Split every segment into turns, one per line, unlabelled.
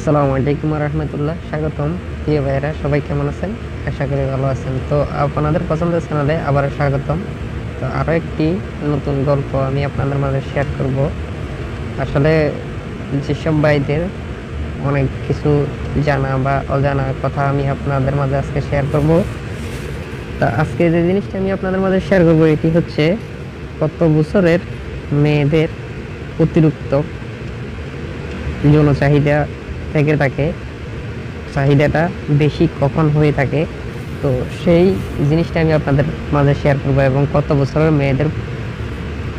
আসসালামু আলাইকুম রহমতুল্লাহ। স্বাগতম প্রিয় ভাইয়েরা, সবাই কেমন আছেন? আশা করি ভালো আছেন। তো আপনাদের পছন্দের চ্যানেলে আবারও স্বাগতম। তো আরও একটি নতুন গল্প আমি আপনাদের মাঝে শেয়ার করব। আসলে যেসব ভাইদের অনেক কিছু জানা বা অজানা কথা আমি আপনাদের মাঝে আজকে শেয়ার করব। তা আজকে যে জিনিসটা আমি আপনাদের মাঝে শেয়ার করব এটি হচ্ছে কত বছরের মেয়েদের অতিরিক্ত যৌন চাহিদা থেকে থাকে, চাহিদাটা বেশি কখন হয়ে থাকে। তো সেই জিনিসটা আমি আপনাদের মাঝে শেয়ার করবো এবং কত বছরের মেয়েদের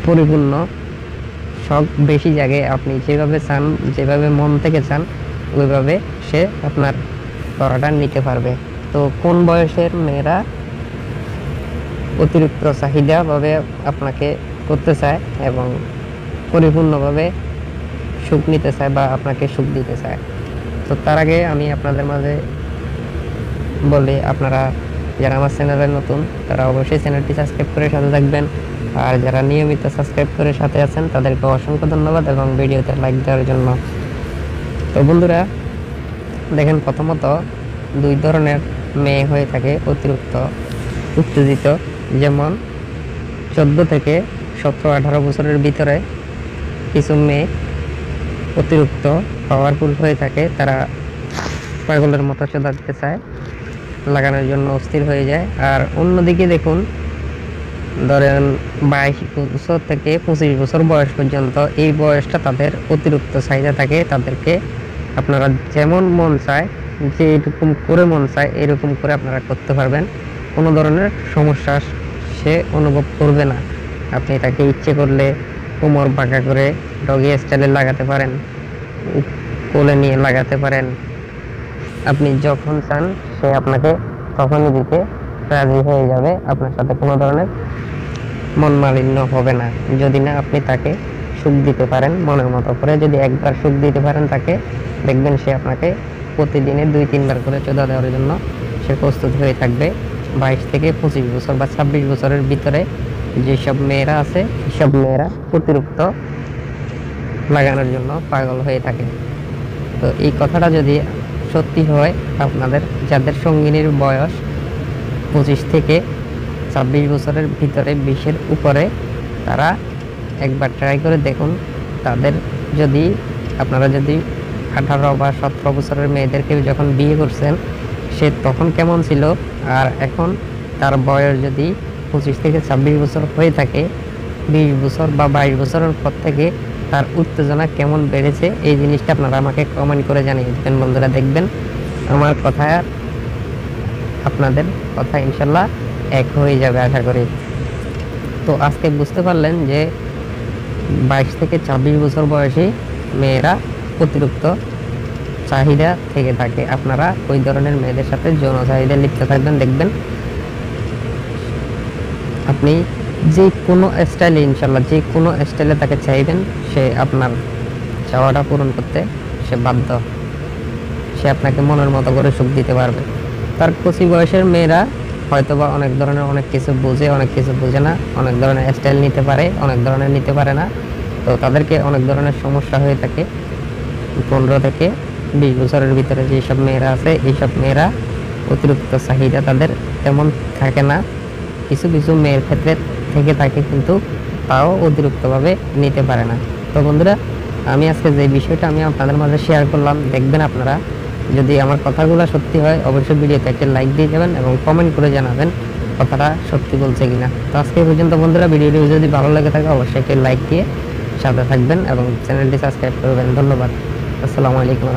পরিপূর্ণ শখ বেশি জায়গায় আপনি যেভাবে চান, যেভাবে মন থেকে চান ওইভাবে সে আপনার করাটা নিতে পারবে। তো কোন বয়সের মেয়েরা অতিরিক্ত চাহিদাভাবে আপনাকে করতে চায় এবং পরিপূর্ণভাবে সুখ নিতে চায় বা আপনাকে সুখ দিতে চায়। তো তার আগে আমি আপনাদের মাঝে বলি, আপনারা যারা আমার চ্যানেলে নতুন তারা অবশ্যই চ্যানেলটি সাবস্ক্রাইব করে সাথে থাকবেন, আর যারা নিয়মিত সাবস্ক্রাইব করে সাথে আছেন তাদেরকে অসংখ্য ধন্যবাদ এবং ভিডিওতে লাইক দেওয়ার জন্য। তো বন্ধুরা দেখেন, প্রথমত দুই ধরনের মেয়ে হয়ে থাকে অতিরিক্ত উত্তেজিত। যেমন 14 থেকে 17-18 বছরের ভিতরে কিছু মেয়ে অতিরিক্ত পাওয়ারফুল হয়ে থাকে, তারা পাগলের মতো চোদাতে চায়, লাগানোর জন্য অস্থির হয়ে যায়। আর অন্যদিকে দেখুন, ধরেন 22 বছর থেকে 25 বছর বয়স পর্যন্ত, এই বয়সটা তাদের অতিরিক্ত চাহিদা থাকে। তাদেরকে আপনারা যেমন মন চায়, যে এরকম করে মন চায় এরকম করে আপনারা করতে পারবেন, কোনো ধরনের সমস্যা সে অনুভব করবে না। আপনি তাকে ইচ্ছে করলে কোমর বাঁকা করে ডগি স্টাইলে লাগাতে পারেন, কোলে নিয়ে লাগাতে পারেন, আপনি যখন চান সে আপনাকে তখনই দিতে রাজি হয়ে যাবে। আপনার সাথে কোনো ধরনের মন মালিন্য হবে না, যদি না আপনি তাকে সুখ দিতে পারেন মনের মতো করে। যদি একবার সুখ দিতে পারেন তাকে, দেখবেন সে আপনাকে প্রতিদিনে 2-3 বার করে চোদা দেওয়ার জন্য সে প্রস্তুত হয়ে থাকবে। 22 থেকে 25 বছর বা 26 বছরের ভিতরে যেসব মেয়েরা আছে সেসব মেয়েরা অতিরিক্ত লাগানোর জন্য পাগল হয়ে থাকে। তো এই কথাটা যদি সত্যি হয়, আপনাদের যাদের সঙ্গিনীর বয়স 25 থেকে 26 বছরের ভিতরে 20-এর উপরে, তারা একবার ট্রাই করে দেখুন। তাদের যদি আপনারা যদি 18 বা 17 বছরের মেয়েদেরকে যখন বিয়ে করছেন সে তখন কেমন ছিল, আর এখন তার বয়স যদি 25 থেকে 26 বছর হয়ে থাকে, 20 বছর বা 22 বছরের পর থেকে তার উত্তেজনা কেমন বেড়েছে, এই জিনিসটা আপনারা আমাকে কমেন্ট করে জানিয়ে দেবেন বন্ধুরা। দেখবেন আমার কথা আপনাদের কথা ইনশাল্লাহ এক হয়ে যাবে আশা করি। তো আজকে বুঝতে পারলেন যে 22 থেকে 26 বছর বয়সী মেয়েরা অতিরিক্ত চাহিদা থেকে থাকে। আপনারা ওই ধরনের মেয়েদের সাথে যৌন চাহিদা লিপ্ত থাকবেন, দেখবেন আপনি যে কোনো স্টাইলে, ইনশাল্লাহ যে কোনো স্টাইলে তাকে চাইবেন, সে আপনার চাওয়াটা পূরণ করতে সে বাধ্য। সে আপনাকে মনের মতো করে সুখ দিতে পারবে। তার 25 বয়সের মেয়েরা হয়তোবা অনেক ধরনের অনেক কিছু বোঝে, অনেক কিছু বোঝে না, অনেক ধরনের স্টাইল নিতে পারে, অনেক ধরনের নিতে পারে না। তো তাদেরকে অনেক ধরনের সমস্যা হয়ে থাকে। 15 থেকে 20 বছরের ভিতরে যেসব মেয়েরা আছে, এইসব মেয়েরা অতিরিক্ত চাহিদা তাদের তেমন থাকে না। কিছু কিছু মেয়ের ক্ষেত্রে থেকে থাকে, কিন্তু তাও অতিরিক্তভাবে নিতে পারে না। তো বন্ধুরা, আমি আজকে যে বিষয়টা আমি আপনাদের মাঝে শেয়ার করলাম, দেখবেন আপনারা যদি আমার কথাগুলো সত্যি হয় অবশ্যই ভিডিওতে একটা লাইক দিয়ে যাবেন এবং কমেন্ট করে জানাবেন কথাটা সত্যি বলছে কিনা। তো আজকে পর্যন্ত বন্ধুরা, ভিডিওটি যদি ভালো লাগে থাকে অবশ্যই একটা লাইক দিয়ে সাথে থাকবেন এবং চ্যানেলটি সাবস্ক্রাইব করবেন। ধন্যবাদ। আসসালামু আলাইকুম।